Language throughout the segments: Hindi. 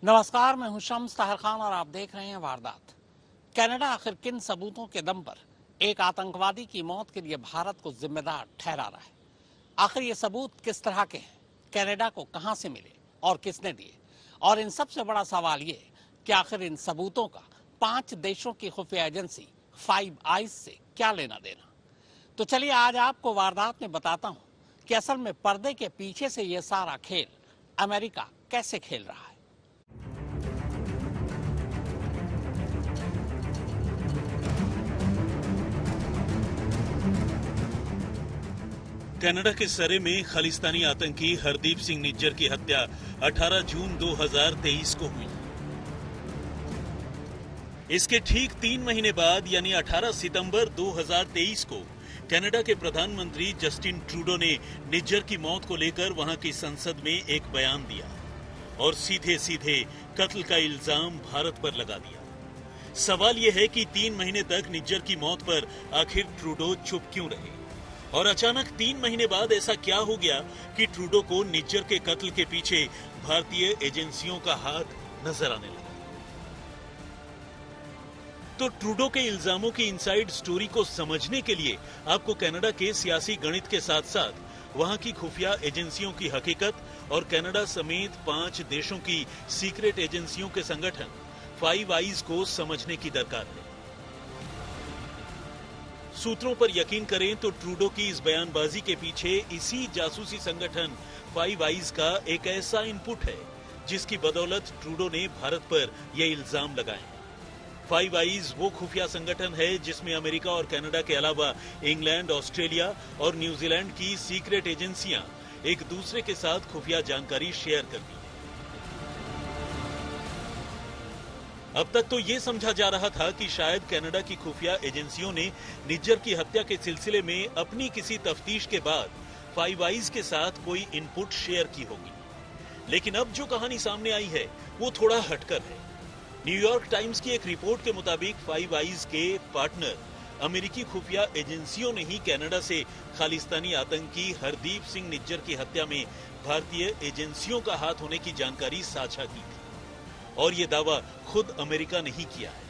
नमस्कार, मैं हूं शम्स ताहिर खान और आप देख रहे हैं वारदात। कनाडा आखिर किन सबूतों के दम पर एक आतंकवादी की मौत के लिए भारत को जिम्मेदार ठहरा रहा है? आखिर ये सबूत किस तरह के हैं, कनाडा को कहां से मिले और किसने दिए? और इन सबसे बड़ा सवाल ये कि आखिर इन सबूतों का 5 देशों की खुफिया एजेंसी फाइव आइज से क्या लेना देना? तो चलिए आज आपको वारदात में बताता हूं कि असल में पर्दे के पीछे से ये सारा खेल अमेरिका कैसे खेल रहा है। कनाडा के सरे में खालिस्तानी आतंकी हरदीप सिंह निज्जर की हत्या 18 जून 2023 को हुई। इसके ठीक 3 महीने बाद यानी 18 सितंबर 2023 को कनाडा के प्रधानमंत्री जस्टिन ट्रूडो ने निज्जर की मौत को लेकर वहां की संसद में एक बयान दिया और सीधे सीधे कत्ल का इल्जाम भारत पर लगा दिया। सवाल यह है कि 3 महीने तक निज्जर की मौत पर आखिर ट्रूडो चुप क्यों रहे और अचानक 3 महीने बाद ऐसा क्या हो गया कि ट्रूडो को निज्जर के कत्ल के पीछे भारतीय एजेंसियों का हाथ नजर आने लगा। तो ट्रूडो के इल्जामों की इनसाइड स्टोरी को समझने के लिए आपको कनाडा के सियासी गणित के साथ साथ वहां की खुफिया एजेंसियों की हकीकत और कनाडा समेत 5 देशों की सीक्रेट एजेंसियों के संगठन फाइव आइज को समझने की दरकार है। सूत्रों पर यकीन करें तो ट्रूडो की इस बयानबाजी के पीछे इसी जासूसी संगठन फाइव आइज का एक ऐसा इनपुट है जिसकी बदौलत ट्रूडो ने भारत पर यह इल्जाम लगाए। फाइव आइज वो खुफिया संगठन है जिसमें अमेरिका और कनाडा के अलावा इंग्लैंड, ऑस्ट्रेलिया और न्यूजीलैंड की सीक्रेट एजेंसियां एक दूसरे के साथ खुफिया जानकारी शेयर करती हैं। अब तक तो ये समझा जा रहा था कि शायद कनाडा की खुफिया एजेंसियों ने निज्जर की हत्या के सिलसिले में अपनी किसी तफ्तीश के बाद फाइव आइज के साथ कोई इनपुट शेयर की होगी, लेकिन अब जो कहानी सामने आई है वो थोड़ा हटकर है। न्यूयॉर्क टाइम्स की एक रिपोर्ट के मुताबिक फाइव आइज के पार्टनर अमेरिकी खुफिया एजेंसियों ने ही कनाडा से खालिस्तानी आतंकी हरदीप सिंह निज्जर की हत्या में भारतीय एजेंसियों का हाथ होने की जानकारी साझा की थी और ये दावा खुद अमेरिका ने ही किया है।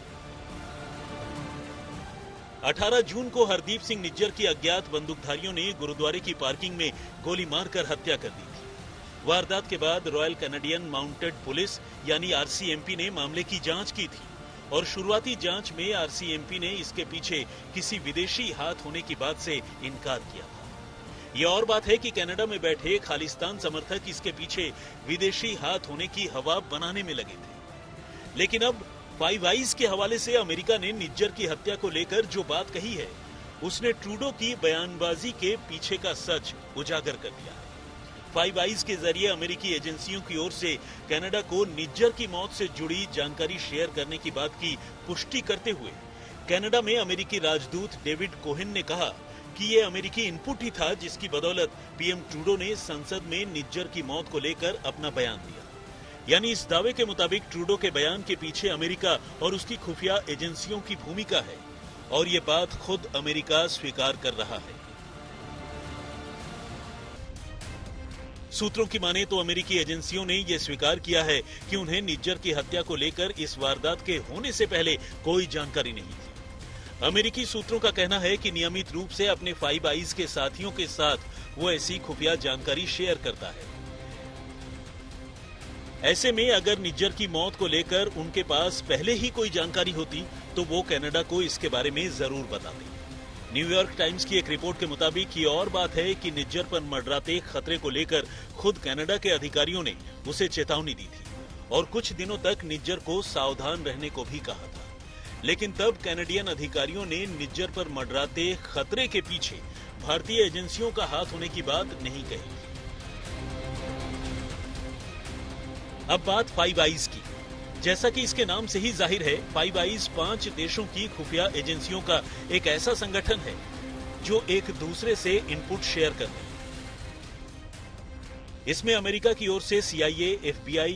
18 जून को हरदीप सिंह निज्जर की अज्ञात बंदूकधारियों ने गुरुद्वारे की पार्किंग में गोली मारकर हत्या कर दी थी। वारदात के बाद रॉयल कैनेडियन माउंटेड पुलिस यानी आरसीएमपी ने मामले की जांच की थी और शुरुआती जांच में आरसीएमपी ने इसके पीछे किसी विदेशी हाथ होने की बात से इनकार किया था। यह और बात है कि कनाडा में बैठे खालिस्तान समर्थक इसके पीछे विदेशी हाथ होने की हवा बनाने में लगे थे, लेकिन अब फाइव आइज के हवाले से अमेरिका ने निज्जर की हत्या को लेकर जो बात कही है उसने ट्रूडो की बयानबाजी के पीछे का सच उजागर कर दिया है। फाइव आइज के जरिए अमेरिकी एजेंसियों की ओर से कनाडा को निज्जर की मौत से जुड़ी जानकारी शेयर करने की बात की पुष्टि करते हुए कनाडा में अमेरिकी राजदूत डेविड कोहेन ने कहा कि ये अमेरिकी इनपुट ही था जिसकी बदौलत पीएम ट्रूडो ने संसद में निज्जर की मौत को लेकर अपना बयान दिया। यानी इस दावे के मुताबिक ट्रूडो के बयान के पीछे अमेरिका और उसकी खुफिया एजेंसियों की भूमिका है और ये बात खुद अमेरिका स्वीकार कर रहा है। सूत्रों की माने तो अमेरिकी एजेंसियों ने यह स्वीकार किया है कि उन्हें निज्जर की हत्या को लेकर इस वारदात के होने से पहले कोई जानकारी नहीं थी। अमेरिकी सूत्रों का कहना है कि नियमित रूप से अपने फाइव आइज के साथियों के साथ वो ऐसी खुफिया जानकारी शेयर करता है। ऐसे में अगर निज्जर की मौत को लेकर उनके पास पहले ही कोई जानकारी होती तो वो कनाडा को इसके बारे में जरूर बताते। न्यूयॉर्क टाइम्स की एक रिपोर्ट के मुताबिक ये और बात है कि निज्जर पर मंडराते खतरे को लेकर खुद कनाडा के अधिकारियों ने उसे चेतावनी दी थी और कुछ दिनों तक निज्जर को सावधान रहने को भी कहा था, लेकिन तब कैनेडियन अधिकारियों ने निज्जर पर मंडराते खतरे के पीछे भारतीय एजेंसियों का हाथ होने की बात नहीं कही। अब बात फाइव आइज की। जैसा कि इसके नाम से ही जाहिर है, फाइव आइज 5 देशों की खुफिया एजेंसियों का एक ऐसा संगठन है जो एक दूसरे से इनपुट शेयर करते हैं। इसमें अमेरिका की ओर से CIA, FBI,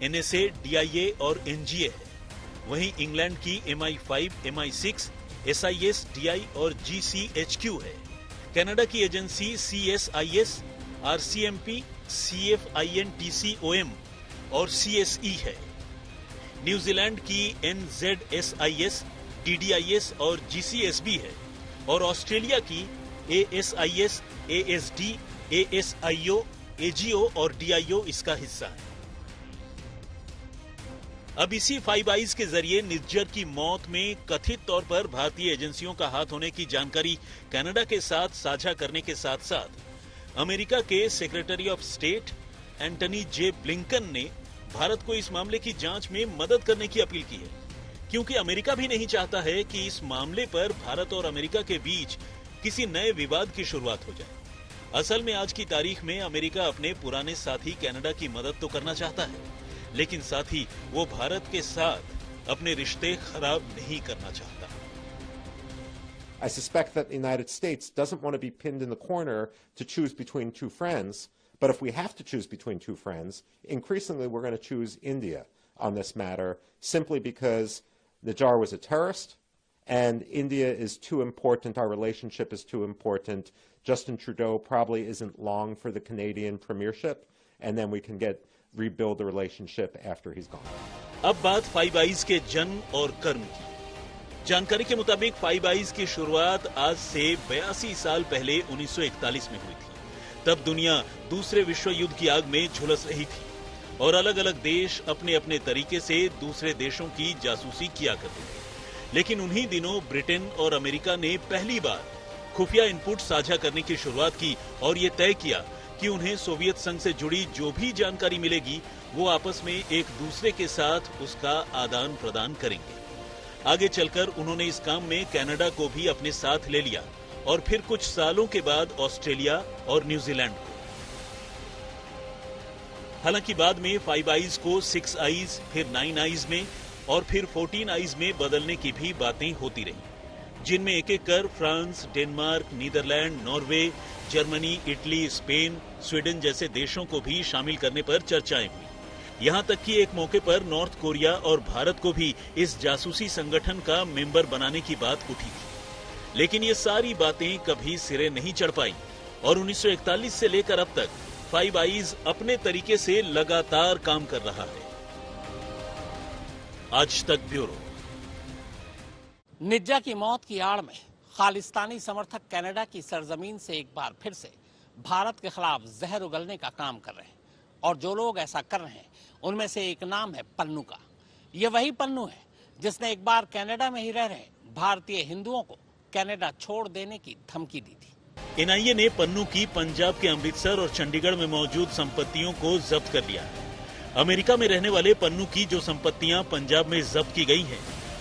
NSA, DIA और NGA है। वहीं इंग्लैंड की MI5, MI6, SIS, DI और GCHQ है। कनाडा की एजेंसी CSIS, RCMP, CFINTCOM और CSE है। न्यूजीलैंड की NZSIS, DDIS और GCSB है और ऑस्ट्रेलिया की ASIS, ASD, ASIO, AGO और DIO इसका हिस्सा है। अब इसी फाइव आइज के जरिए निज्जर की मौत में कथित तौर पर भारतीय एजेंसियों का हाथ होने की जानकारी कनाडा के साथ साझा करने के साथ साथ अमेरिका के secretary of state Antony J Blinken ने भारत को इस मामले की जांच में मदद करने की अपील की है, क्योंकि अमेरिका भी नहीं चाहता है कि इस मामले पर भारत और अमेरिका के बीच किसी नए विवाद की शुरुआत हो जाए। असल में आज की तारीख में अमेरिका अपने पुराने साथी कनाडा की मदद तो करना चाहता है, लेकिन साथ ही वो भारत के साथ अपने रिश्ते खराब नहीं करना चाहता। I suspect that the United States doesn't want to be pinned in the corner to choose between two friends, but if we have to choose between two friends, increasingly we're going to choose India on this matter simply because Najjar was a terrorist and India is too important, our relationship is too important. Justin Trudeau probably isn't long for the Canadian premiership, and then we can rebuild the relationship after he's gone. अब बात फाइव आइज के जन्म और कर्म की। जानकारी के मुताबिक फाइव आइज की शुरुआत आज से 82 साल पहले 1941 में हुई थी। तब दुनिया दूसरे विश्व युद्ध की आग में झुलस रही थी और अलग अलग देश अपने अपने तरीके से दूसरे देशों की जासूसी किया करते थे। लेकिन उन्हीं दिनों ब्रिटेन और अमेरिका ने पहली बार खुफिया इनपुट साझा करने की शुरुआत की और ये तय किया कि उन्हें सोवियत संघ से जुड़ी जो भी जानकारी मिलेगी वो आपस में एक दूसरे के साथ उसका आदान प्रदान करेंगे। आगे चलकर उन्होंने इस काम में कनाडा को भी अपने साथ ले लिया और फिर कुछ सालों के बाद ऑस्ट्रेलिया और न्यूजीलैंड को। हालांकि बाद में फाइव आइज को 6 आइज, फिर 9 आइज में और फिर 14 आइज में बदलने की भी बातें होती रही, जिनमें एक एक कर France, Denmark, Netherland, Norway, Germany, Italy, Spain, Sweden जैसे देशों को भी शामिल करने पर चर्चाएं हुई। यहां तक कि एक मौके पर नॉर्थ कोरिया और भारत को भी इस जासूसी संगठन का मेंबर बनाने की बात उठी थी। लेकिन ये सारी बातें कभी सिरे नहीं चढ़ पाई और 1941 से लेकर अब तक फाइव आइज अपने तरीके से लगातार काम कर रहा है। आज तक ब्यूरो। निज्जा की मौत की आड़ में खालिस्तानी समर्थक कनाडा की सरजमीन से एक बार फिर से भारत के खिलाफ जहर उगलने का काम कर रहे हैं और जो लोग ऐसा कर रहे हैं उनमें से एक नाम है पन्नू का। ये वही पन्नू है जिसने एक बार कनाडा में ही रह रहे भारतीय हिंदुओं को कनाडा छोड़ देने की धमकी दी थी। एनआईए ने पन्नू की पंजाब के अमृतसर और चंडीगढ़ में मौजूद संपत्तियों को जब्त कर लिया है। अमेरिका में रहने वाले पन्नू की जो संपत्तियां पंजाब में जब्त की गई हैं,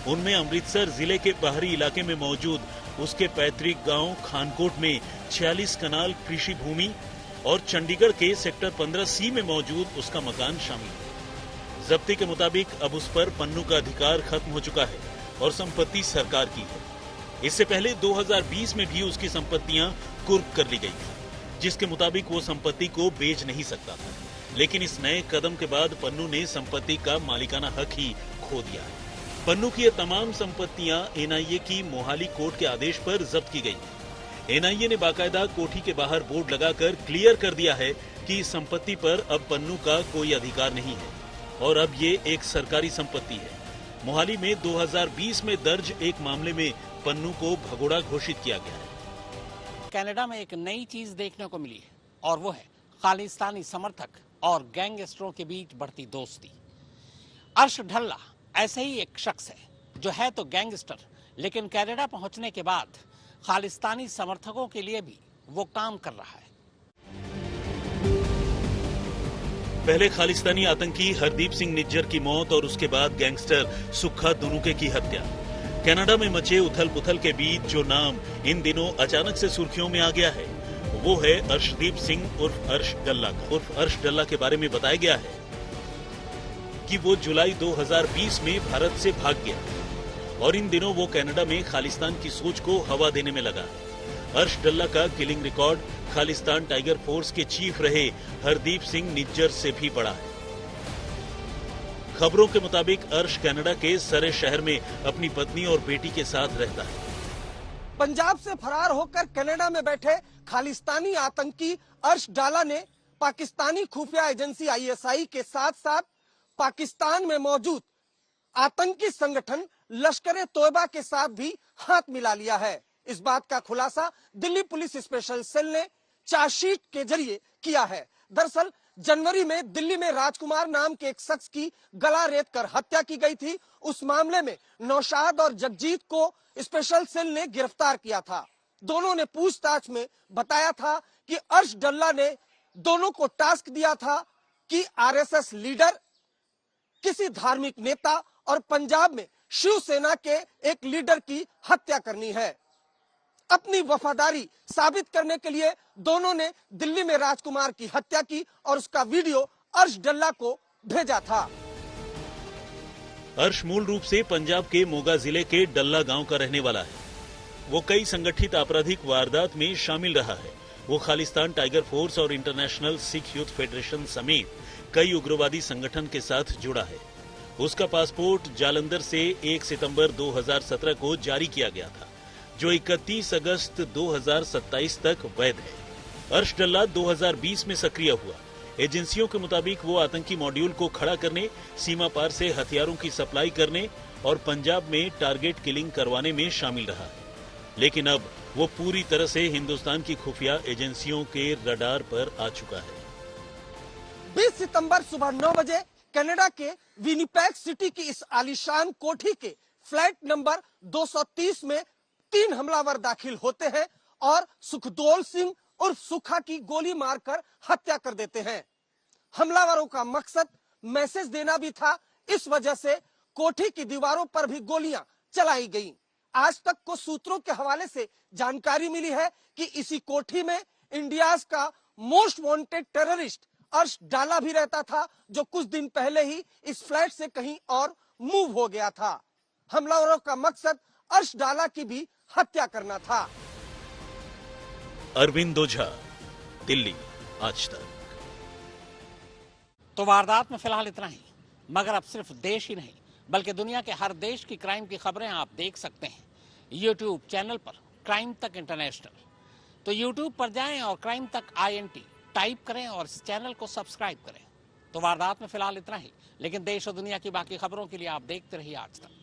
उनमें अमृतसर जिले के बाहरी इलाके में मौजूद उसके पैतृक गांव खानकोट में 46 कनाल कृषि भूमि और चंडीगढ़ के सेक्टर 15C में मौजूद उसका मकान शामिल है। जब्ती के मुताबिक अब उस पर पन्नू का अधिकार खत्म हो चुका है और संपत्ति सरकार की है। इससे पहले 2020 में भी उसकी संपत्तियां कुर्क कर ली गई थी, जिसके मुताबिक वो संपत्ति को बेच नहीं सकता था। लेकिन इस नए कदम के बाद पन्नू ने संपत्ति का मालिकाना हक ही खो दिया है। पन्नू की ये तमाम संपत्तियां एनआईए की मोहाली कोर्ट के आदेश पर जब्त की गई। एनआईए ने बाकायदा कोठी के बाहर बोर्ड लगाकर क्लियर कर दिया है कि इस संपत्ति पर अब पन्नू का कोई अधिकार नहीं है और अब ये एक सरकारी संपत्ति है। मोहाली में 2020 में दर्ज एक मामले में पन्नू को भगोड़ा घोषित किया गया है। कनाडा में एक नई चीज देखने को मिली है और वो है खालिस्तानी समर्थक और गैंगस्टरों के बीच बढ़ती दोस्ती। अर्श ढल्ला ऐसे ही एक शख्स है जो है तो गैंगस्टर, लेकिन कनाडा पहुंचने के बाद खालिस्तानी समर्थकों के लिए भी वो काम कर रहा है। पहले खालिस्तानी आतंकी हरदीप सिंह निज्जर की मौत और उसके बाद गैंगस्टर सुक्खा दुनुके की हत्या। कनाडा में मचे उथल पुथल के बीच जो नाम इन दिनों अचानक से सुर्खियों में आ गया है वो है अर्शदीप सिंह उर्फ अर्श डल्ला का। उर्फ अर्श डल्ला के बारे में बताया गया है कि वो जुलाई 2020 में भारत से भाग गया और इन दिनों वो कनाडा में खालिस्तान की सोच को हवा देने में लगा। अर्श डल्ला का killing record Khalistan tiger force के चीफ रहे हरदीप सिंह निज्जर से भी बड़ा है। खबरों के मुताबिक अर्श कनाडा के सरे शहर में अपनी पत्नी और बेटी के साथ रहता है। पंजाब से फरार होकर कनाडा में बैठे खालिस्तानी आतंकी अर्श डाला ने पाकिस्तानी खुफिया एजेंसी आईएसआई के साथ साथ पाकिस्तान में मौजूद आतंकी संगठन लश्कर-ए-तोयबा के साथ भी हाथ मिला लिया है। इस बात का खुलासा दिल्ली पुलिस स्पेशल सेल ने चार्जशीट के जरिए किया है। दरअसल जनवरी में दिल्ली में राजकुमार नाम के एक शख्स की गला रेत कर हत्या की गई थी। उस मामले में नौशाद और जगजीत को स्पेशल सेल ने गिरफ्तार किया था। दोनों ने पूछताछ में बताया था कि अर्श डल्ला ने दोनों को टास्क दिया था कि आरएसएस लीडर, किसी धार्मिक नेता और पंजाब में शिवसेना के एक लीडर की हत्या करनी है। अपनी वफादारी साबित करने के लिए दोनों ने दिल्ली में राजकुमार की हत्या की और उसका वीडियो अर्श डल्ला को भेजा था। अर्श मूल रूप से पंजाब के मोगा जिले के डल्ला गांव का रहने वाला है। वो कई संगठित आपराधिक वारदात में शामिल रहा है। वो खालिस्तान टाइगर फोर्स और इंटरनेशनल सिख यूथ फेडरेशन समेत कई उग्रवादी संगठन के साथ जुड़ा है। उसका पासपोर्ट जालंधर से 1 सितंबर 2017 को जारी किया गया था, जो 31 अगस्त 2027 तक वैध है। अर्श डल्ला 2020 में सक्रिय हुआ। एजेंसियों के मुताबिक वो आतंकी मॉड्यूल को खड़ा करने, सीमा पार से हथियारों की सप्लाई करने और पंजाब में टारगेट किलिंग करवाने में शामिल रहा है। लेकिन अब वो पूरी तरह से हिंदुस्तान की खुफिया एजेंसियों के रडार पर आ चुका है। 20 सितंबर सुबह 9 बजे कनाडा के विनिपेग सिटी की इस आलीशान कोठी के फ्लैट नंबर 230 में 3 हमलावर दाखिल होते हैं और सुखदोल सिंह उर्फ सुखा की गोली मारकर हत्या कर देते हैं। हमलावरों का मकसद मैसेज देना भी था। इस वजह से कोठी की दीवारों पर भी गोलियां चलाई गईं। आज तक को सूत्रों के हवाले से जानकारी मिली है कि इसी कोठी में इंडियाज का मोस्ट वांटेड टेररिस्ट अर्श डाला भी रहता था, जो कुछ दिन पहले ही इस फ्लैट से कहीं और मूव हो गया था। हमलावरों का मकसद अर्श डाला की भी हत्या करना था। अरविंद ओझा, दिल्ली, आज तक। तो वारदात में फिलहाल इतना ही, मगर अब सिर्फ देश ही नहीं बल्कि दुनिया के हर देश की क्राइम की खबरें आप देख सकते हैं यूट्यूब चैनल पर, क्राइम तक इंटरनेशनल। तो यूट्यूब पर जाएं और क्राइम तक INT टाइप करें और इस चैनल को सब्सक्राइब करें। तो वारदात में फिलहाल इतना ही, लेकिन देश और दुनिया की बाकी खबरों के लिए आप देखते रहिए आज तक।